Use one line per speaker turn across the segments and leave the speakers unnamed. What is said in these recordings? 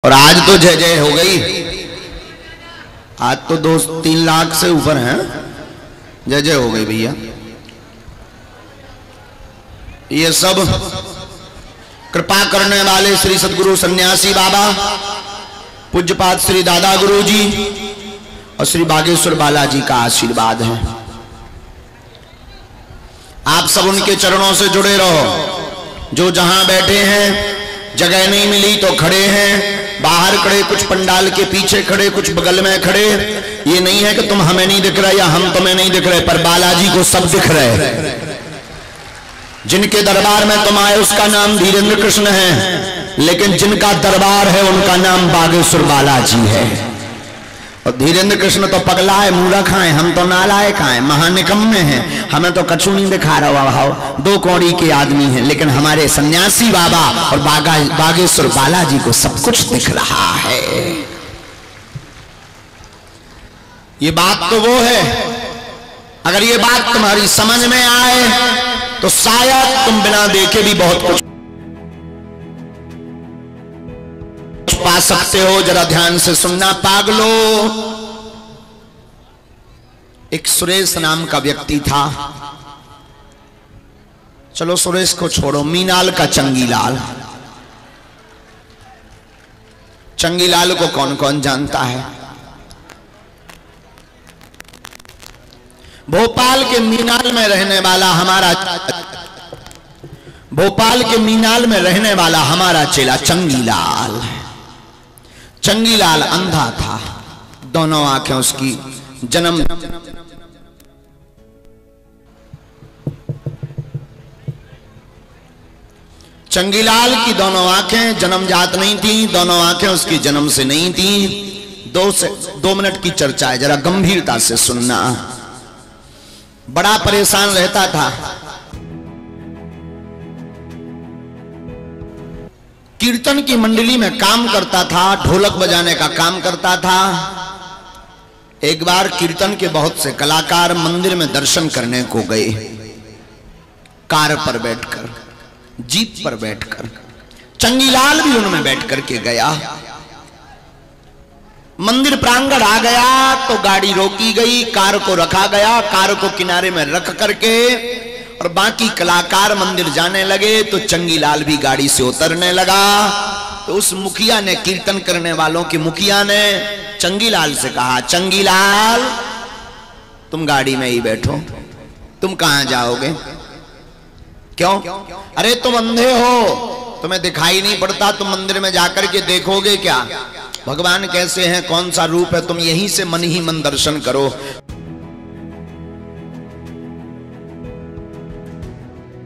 और आज तो जय जय हो गई, आज तो 2-3 लाख से ऊपर हैं, जय जय हो गई भैया। ये सब कृपा करने वाले श्री सद्गुरु सन्यासी बाबा पूज्यपाद श्री दादा गुरु जी और श्री बागेश्वर बालाजी का आशीर्वाद है। आप सब उनके चरणों से जुड़े रहो। जो जहां बैठे हैं, जगह नहीं मिली तो खड़े हैं, बाहर खड़े, कुछ पंडाल के पीछे खड़े, कुछ बगल में खड़े। ये नहीं है कि तुम हमें नहीं दिख रहे या हम तुम्हें नहीं दिख रहे, पर बालाजी को सब दिख रहे। जिनके दरबार में तुम आए उसका नाम धीरेन्द्र कृष्ण है, लेकिन जिनका दरबार है उनका नाम बागेश्वर बालाजी है। और धीरेन्द्र कृष्ण तो पगला है, मूर्ख है, हम तो नालायक हैं, महानिकम्मे हैं, हमें तो कछु नहीं दिखा रहा हो, 2 कौड़ी के आदमी हैं। लेकिन हमारे सन्यासी बाबा और बागेश्वर बालाजी को सब कुछ दिख रहा है। ये बात तो वो है, अगर ये बात तुम्हारी समझ में आए तो शायद तुम बिना देखे भी बहुत कुछ पा सकते हो। जरा ध्यान से सुनना पागलो। एक सुरेश नाम का व्यक्ति था, चलो सुरेश को छोड़ो, मीनाल का चंगीलाल। चंगीलाल को कौन कौन जानता है? भोपाल के मीनाल में रहने वाला हमारा, भोपाल के मीनाल में रहने वाला हमारा चेला चंगीलाल। चंगीलाल अंधा था, दोनों आंखें उसकी जन्म चंगीलाल की दोनों आंखें जन्मजात नहीं थी, दोनों आंखें उसकी जन्म से नहीं थी। 2 मिनट की चर्चा है, जरा गंभीरता से सुनना। बड़ा परेशान रहता था, कीर्तन की मंडली में काम करता था, ढोलक बजाने का काम करता था। एक बार कीर्तन के बहुत से कलाकार मंदिर में दर्शन करने को गए, कार पर बैठकर, जीप पर बैठकर। चंगीलाल भी उनमें बैठकर के गया। मंदिर प्रांगण आ गया तो गाड़ी रोकी गई, कार को रखा गया, कार को किनारे में रख करके और बाकी कलाकार मंदिर जाने लगे तो चंगीलाल भी गाड़ी से उतरने लगा। तो उस मुखिया ने, कीर्तन करने वालों के मुखिया ने चंगीलाल से कहा, चंगीलाल तुम गाड़ी में ही बैठो, तुम कहां जाओगे? क्यों? अरे तुम अंधे हो, तुम्हें दिखाई नहीं पड़ता, तुम मंदिर में जाकर के देखोगे क्या भगवान कैसे हैं, कौन सा रूप है? तुम यहीं से मन ही मन दर्शन करो।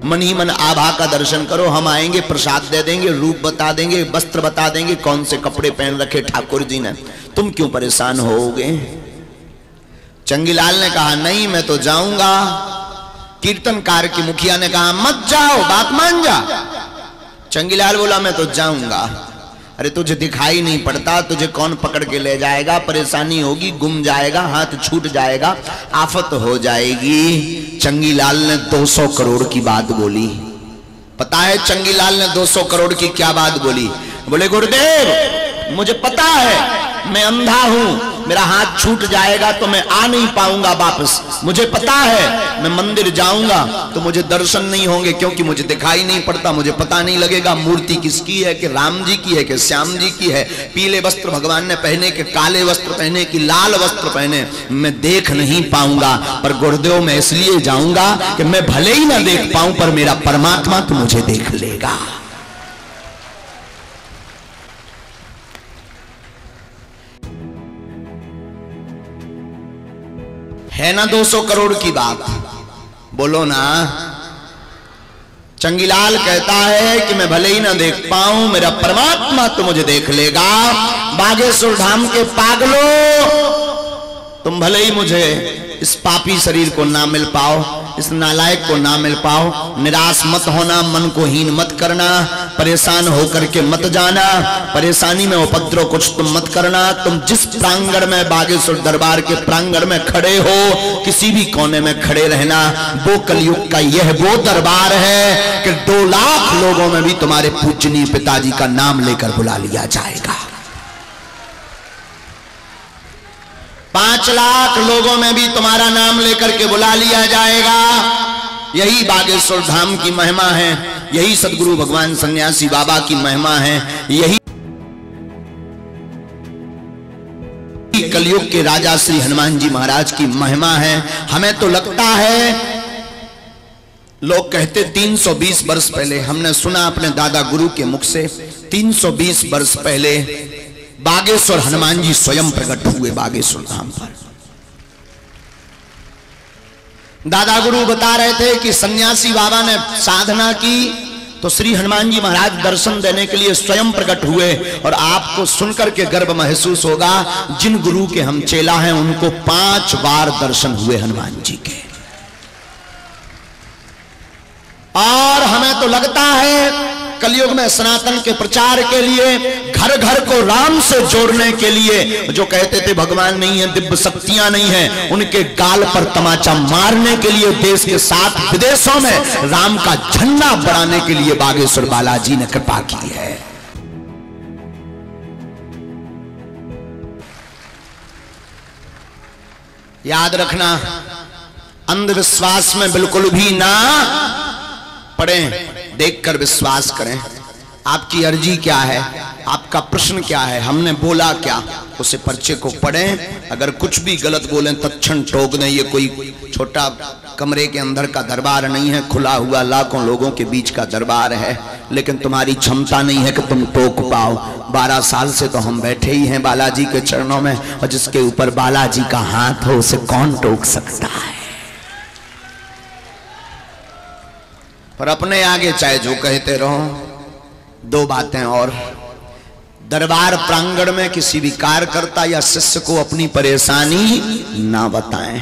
मन ही मन आभा का दर्शन करो, हम आएंगे, प्रसाद दे देंगे, रूप बता देंगे, वस्त्र बता देंगे, कौन से कपड़े पहन रखे ठाकुर जी ने, तुम क्यों परेशान होगे? चंगीलाल ने कहा, नहीं मैं तो जाऊंगा। कीर्तनकार की मुखिया ने कहा, मत जाओ, बात मान जा। चंगीलाल बोला, मैं तो जाऊंगा। अरे तुझे दिखाई नहीं पड़ता, तुझे कौन पकड़ के ले जाएगा? परेशानी होगी, गुम जाएगा, हाथ छूट जाएगा, आफत हो जाएगी। चंगीलाल ने 200 करोड़ की बात बोली। पता है चंगीलाल ने 200 करोड़ की क्या बात बोली? बोले, गुरुदेव मुझे पता है मैं अंधा हूं, मेरा हाथ छूट जाएगा तो मैं आ नहीं पाऊंगा वापस। मुझे पता है मैं मंदिर जाऊंगा तो मुझे दर्शन नहीं होंगे, क्योंकि मुझे दिखाई नहीं पड़ता, मुझे पता नहीं लगेगा मूर्ति किसकी है, कि राम जी की है कि श्याम जी की है। पीले वस्त्र भगवान ने पहने कि काले वस्त्र पहने कि लाल वस्त्र पहने, मैं देख नहीं पाऊंगा। पर गुरुदेव मैं इसलिए जाऊंगा कि मैं भले ही ना देख पाऊं पर मेरा परमात्मा तो मुझे देख लेगा। है ना 200 करोड़ की बात? बोलो ना। चंगीलाल कहता है कि मैं भले ही ना देख पाऊं, मेरा परमात्मा तो मुझे देख लेगा। बागेश्वर धाम के पागलो, तुम भले ही मुझे इस पापी शरीर को ना मिल पाओ, इस नालायक को ना मिल पाओ, निराश मत होना, मन को हीन मत करना, परेशान होकर के मत जाना, परेशानी में उपद्रव कुछ तुम मत करना। तुम जिस प्रांगण में, बागेश्वर दरबार के प्रांगण में खड़े हो, किसी भी कोने में खड़े रहना। वो कलयुग का यह वो दरबार है कि 2 लाख लोगों में भी तुम्हारे पूजनीय पिताजी का नाम लेकर बुला लिया जाएगा। 5 लाख लोगों में भी तुम्हारा नाम लेकर के बुला लिया जाएगा। यही बागेश्वर धाम की महिमा है, यही सदगुरु भगवान सन्यासी बाबा की महिमा है, यही कलयुग के राजा श्री हनुमान जी महाराज की महिमा है। हमें तो लगता है, लोग कहते 320 वर्ष पहले, हमने सुना अपने दादा गुरु के मुख से 320 वर्ष पहले बागेश्वर हनुमान जी स्वयं प्रकट हुए बागेश्वर धाम पर। दादा गुरु बता रहे थे कि सन्यासी बाबा ने साधना की तो श्री हनुमान जी महाराज दर्शन देने के लिए स्वयं प्रकट हुए। और आपको सुनकर के गर्व महसूस होगा, जिन गुरु के हम चेला हैं उनको 5 बार दर्शन हुए हनुमान जी के। और हमें तो लगता है कलयुग में सनातन के प्रचार के लिए, घर घर को राम से जोड़ने के लिए, जो कहते थे भगवान नहीं है, दिव्य शक्तियां नहीं है, उनके गाल पर तमाचा मारने के लिए देश के 7 विदेशों में राम का झंडा बढ़ाने के लिए बागेश्वर बालाजी ने कृपा की है। याद रखना, अंधविश्वास में बिल्कुल भी ना पढ़े, देखकर विश्वास करें। आपकी अर्जी क्या है, आपका प्रश्न क्या है, हमने बोला क्या, उसे पर्चे को पढ़ें। अगर कुछ भी गलत बोलें तत्क्षण टोक दें। ये कोई छोटा कमरे के अंदर का दरबार नहीं है, खुला हुआ लाखों लोगों के बीच का दरबार है। लेकिन तुम्हारी क्षमता नहीं है कि तुम टोक पाओ। 12 साल से तो हम बैठे ही हैं बालाजी के चरणों में, और जिसके ऊपर बालाजी का हाथ हो उसे कौन टोक सकता है। पर अपने आगे चाहे जो कहते रहो। 2 बातें और, दरबार प्रांगण में किसी भी कार्यकर्ता या शिष्य को अपनी परेशानी ना बताएं,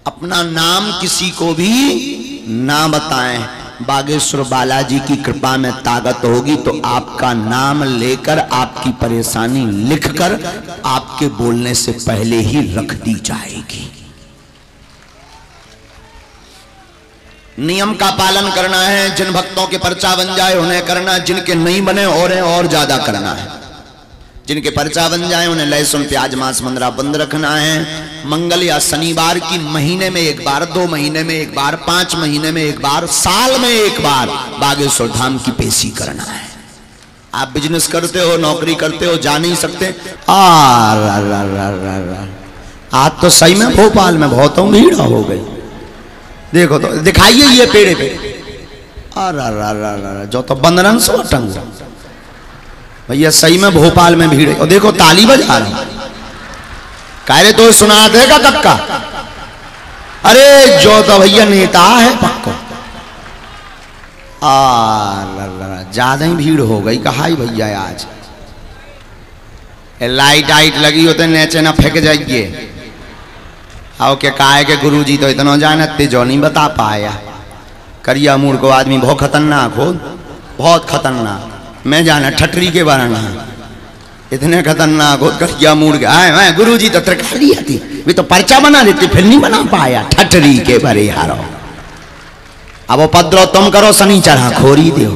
अपना नाम किसी को भी ना बताएं। बागेश्वर बालाजी की कृपा में ताकत होगी तो आपका नाम लेकर आपकी परेशानी लिखकर आपके बोलने से पहले ही रख दी जाएगी। नियम का पालन करना है। जिन भक्तों के पर्चा बन जाए उन्हें करना, जिनके नहीं बने और ज्यादा करना है। जिनके पर्चा बन जाए उन्हें लहसुन प्याज मांस मंदरा बंद रखना है। मंगल या शनिवार की महीने में 1 बार, 2 महीने में 1 बार, 5 महीने में 1 बार, साल में 1 बार बागेश्वर धाम की पेशी करना है। आप बिजनेस करते हो, नौकरी करते हो, जा नहीं सकते। आज तो सही में भोपाल में बहुत भीड़ हो गई। देखो तो दिखाइए ये पेड़े पे, जो तो बंदरन से टंग भैया, सही में भोपाल में भीड़ है। और देखो ताली बजा रहा, कह रहे तो सुना देगा कक्का। अरे जो तो भैया नेता है पक्को। ज्यादा ही भीड़ हो गई। कहा भैया आज लाइट आइट लगी होते नीचे ना फेंक जाइए। आओ के काहे के गुरुजी तो इतना जानते जो नहीं बता पाया। करिया मूड को आदमी बहुत खतरनाक हो, बहुत खतरनाक। मैं जाना ठटरी के बारे में, इतने खतरनाक हो करिया मूड के। आए गुरुजी तो तरकारी आती, वे तो पर्चा बना देती, फिर नहीं बना पाया। ठटरी के बारे हारो। अब वो पद्रो तुम करो, शनि चढ़ा खोरी दो।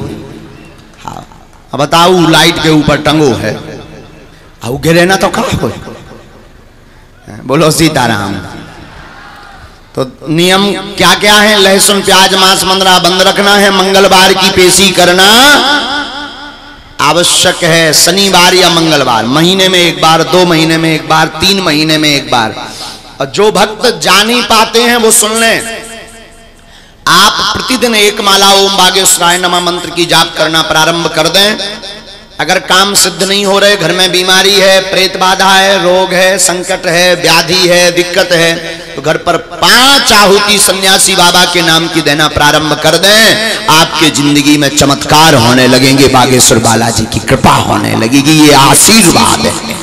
हाँ अब बताओ, लाइट के ऊपर टंगो है, अब गिरे ना तो कहा हो। बोलो सीताराम। तो नियम क्या क्या है? लहसुन प्याज मांस मंदरा बंद रखना है। मंगलवार की पेशी करना आवश्यक है। शनिवार या मंगलवार, महीने में 1 बार, 2 महीने में 1 बार, 3 महीने में 1 बार। और जो भक्त जा नहीं पाते हैं वो सुन लें, आप प्रतिदिन 1 माला ओम बागेश्वराय नमः मंत्र की जाप करना प्रारंभ कर दें। अगर काम सिद्ध नहीं हो रहे, घर में बीमारी है, प्रेत बाधा है, रोग है, संकट है, व्याधि है, दिक्कत है, तो घर पर 5 आहुति सन्यासी बाबा के नाम की देना प्रारंभ कर दें। आपके जिंदगी में चमत्कार होने लगेंगे, बागेश्वर बालाजी की कृपा होने लगेगी। ये आशीर्वाद है।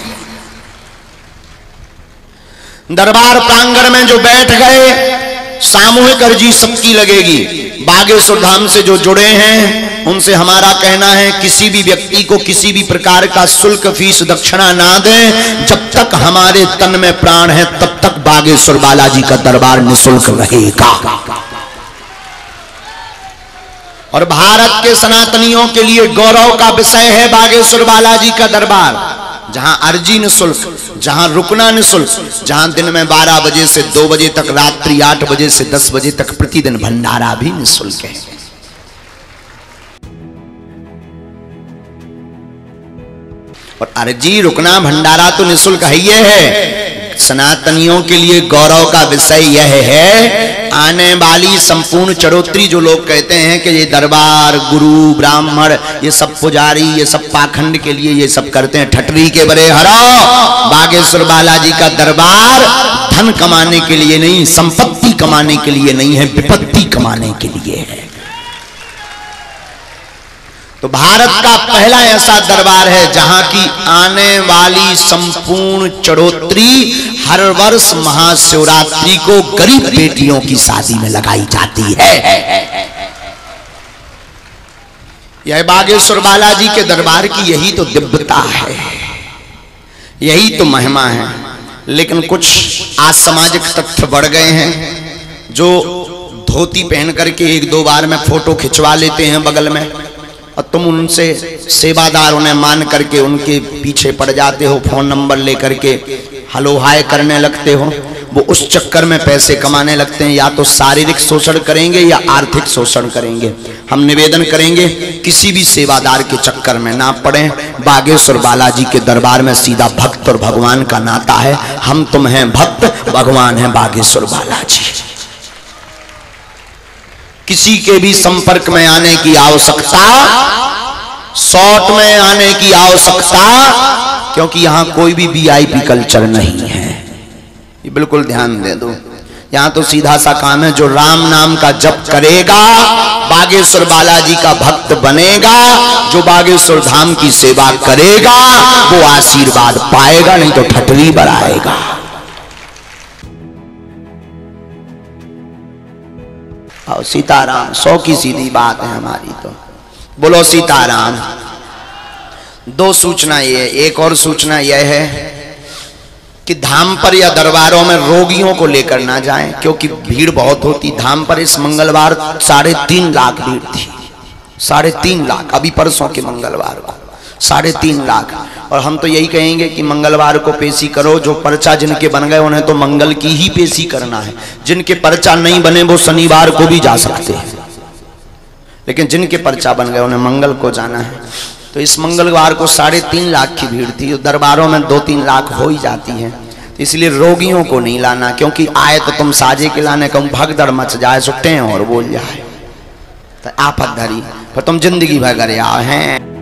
दरबार प्रांगण में जो बैठ गए, सामूहिक अर्जी सबकी लगेगी। बागेश्वर धाम से जो जुड़े हैं उनसे हमारा कहना है, किसी भी व्यक्ति को किसी भी प्रकार का शुल्क, फीस, दक्षिणा ना दें। जब तक हमारे तन में प्राण है तब तक बागेश्वर बालाजी का दरबार निःशुल्क रहेगा। और भारत के सनातनियों के लिए गौरव का विषय है बागेश्वर बालाजी का दरबार। जहां अर्जी निःशुल्क, जहां रुकना निःशुल्क, जहां दिन में 12 बजे से 2 बजे तक, रात्रि 8 बजे से 10 बजे तक प्रतिदिन भंडारा भी निःशुल्क है। और अर्जी, रुकना, भंडारा तो निःशुल्क ही है। सनातनियों के लिए गौरव का विषय यह है, आने वाली संपूर्ण चढ़ोत्री जो लोग कहते हैं कि ये दरबार, गुरु, ब्राह्मण, ये सब पुजारी, ये सब पाखंड के लिए ये सब करते हैं, ठटरी के बड़े हरो। बागेश्वर बालाजी का दरबार धन कमाने के लिए नहीं, संपत्ति कमाने के लिए नहीं है, विपत्ति कमाने के लिए है। तो भारत का पहला ऐसा दरबार है जहां की आने वाली संपूर्ण चढ़ोत्री हर वर्ष महाशिवरात्रि को गरीब बेटियों की शादी में लगाई जाती है। यह बागेश्वर बालाजी के दरबार की यही तो दिव्यता है, यही तो महिमा है। लेकिन कुछ आज सामाजिक तथ्य बढ़ गए हैं जो धोती पहन करके 1-2 बार में फोटो खिंचवा लेते हैं बगल में, और तुम उनसे सेवादार उन्हें मान करके उनके पीछे पड़ जाते हो, फोन नंबर लेकर के हलो हाय करने लगते हो। वो उस चक्कर में पैसे कमाने लगते हैं। या तो शारीरिक शोषण करेंगे या आर्थिक शोषण करेंगे। हम निवेदन करेंगे किसी भी सेवादार के चक्कर में ना पड़े। बागेश्वर बालाजी के दरबार में सीधा भक्त और भगवान का नाता है। हम तुम हैं भक्त, भगवान है बागेश्वर बालाजी। किसी के भी संपर्क में आने की आवश्यकता, शॉर्ट में आने की आवश्यकता, क्योंकि यहां कोई भी वीआईपी कल्चर नहीं है। ये बिल्कुल ध्यान दे दो। यहां तो सीधा सा काम है, जो राम नाम का जप करेगा बागेश्वर बालाजी का भक्त बनेगा, जो बागेश्वर धाम की सेवा करेगा वो आशीर्वाद पाएगा, नहीं तो ठटरी बढ़ाएगा। और सीताराम, 100 की सीधी बात है हमारी। तो बोलो सीताराम। 2 सूचना ये है। एक और सूचना यह है कि धाम पर या दरबारों में रोगियों को लेकर ना जाएं, क्योंकि भीड़ बहुत होती। धाम पर इस मंगलवार 3.5 लाख भीड़ थी, 3.5 लाख। अभी परसों के मंगलवार को 3.5 लाख। और हम तो यही कहेंगे कि मंगलवार को पेशी करो। जो पर्चा जिनके बन गए उन्हें तो मंगल की ही पेशी करना है। जिनके पर्चा नहीं बने वो शनिवार को भी जा सकते हैं, लेकिन जिनके पर्चा बन गए उन्हें मंगल को जाना है। तो इस मंगलवार को 3.5 लाख की भीड़ थी। दरबारों में 2-3 लाख हो ही जाती है। तो इसलिए रोगियों को नहीं लाना, क्योंकि आए तो तुम साजे के लाने कहूँ भगदड़ मच जाए, सुट्टे और बोल जाए तो आफत धरी, पर तुम जिंदगी भर करे आओ हैं।